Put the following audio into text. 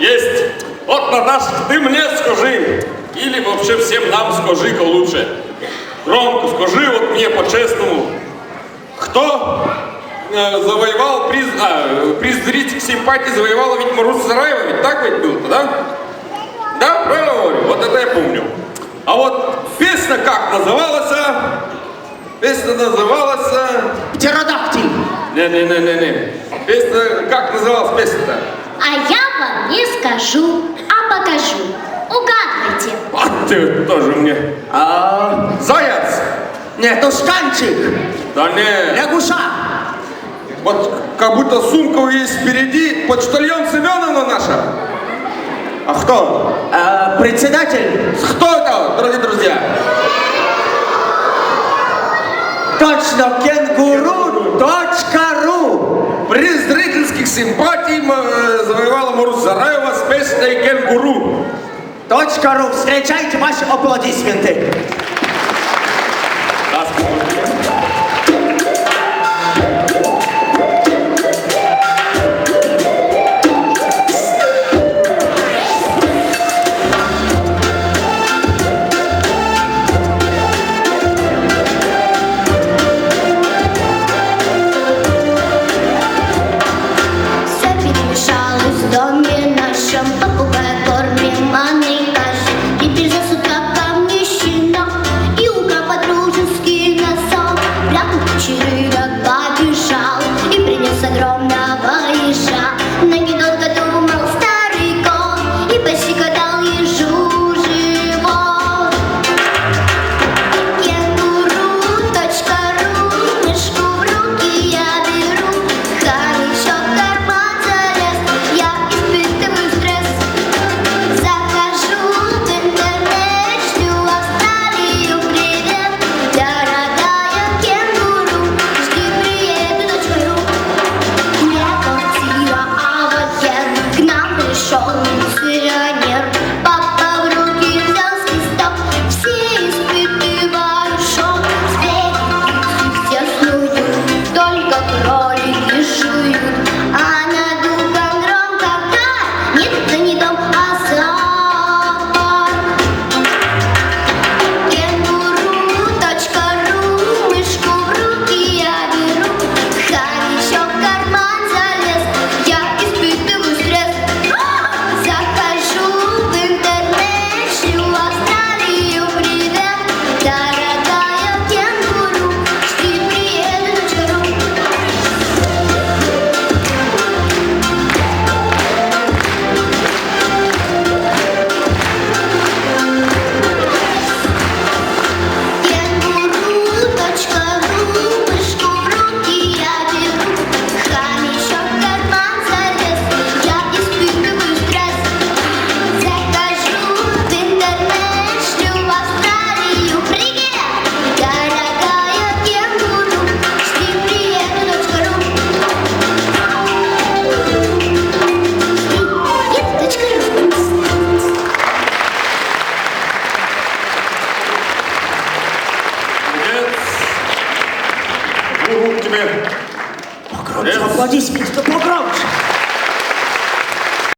Есть. Вот, Наташа, ты мне скажи, или вообще всем нам скажи-ка лучше. Громко скажи вот мне по-честному, кто завоевал приз зрительских симпатий, завоевала ведь Маруся Зараева, ведь так ведь было-то, да? Да, правильно говорю? Вот это я помню. А вот песня как называлась? Песня называлась... Птеродактиль. Не. Песня, как называлась песня-то? А я вам не скажу, а покажу. Угадывайте. А ты тоже мне. Заяц! Нет, тушканчик. Да не. Лягуша. Вот как будто сумка есть впереди. Почтальон Семеновна наша. А кто? Председатель. Кто это, дорогие друзья? Точно, кенгуру.ру. Приз зрительских симпатий завоевала Маруся Зараева с песней «Кенгуру». .ру. Встречайте ваши аплодисменты. Все перемешалось в доме нашем, попугай кормим манной кашей. Теперь за сутка ко мне щенок, и утро по-дружески носок. Прямо чирырок побежал и принес огромного ежа. Но недолго думал старый кот и пощекотал ежу живот. Кенгуру.ру, мышку в руки я беру, хорошо в карман залез, я испытываю стресс. Захожу в интернет, шлю Австралию привет, дорогая кенгуру, жди приеду .ру. Не квартира, а вот я, к нам пришел миссионер. Папа в руки взял свисток, все испытывают шок. Звери все снуют, только кролики жуют, а над ухом громко гар. Нет, это не дом, а зоопарк. Кенгуру.ру, мышку в руки я беру, хорошо в карман залез, я испытываю стресс. Захожу в интернет, шлю Австралию привет, дорогая кенгуру, жди приеду .ру. Кенгуру.ру, мышку в руки я беру, хорошо в карман залез, я испытываю стресс. Захожу в интернет, шлю в Австралию привет, дорогая кенгуру, жди приеду .ру. Молодец. Гуру тебе. Погромче аплодисменты, да погромче.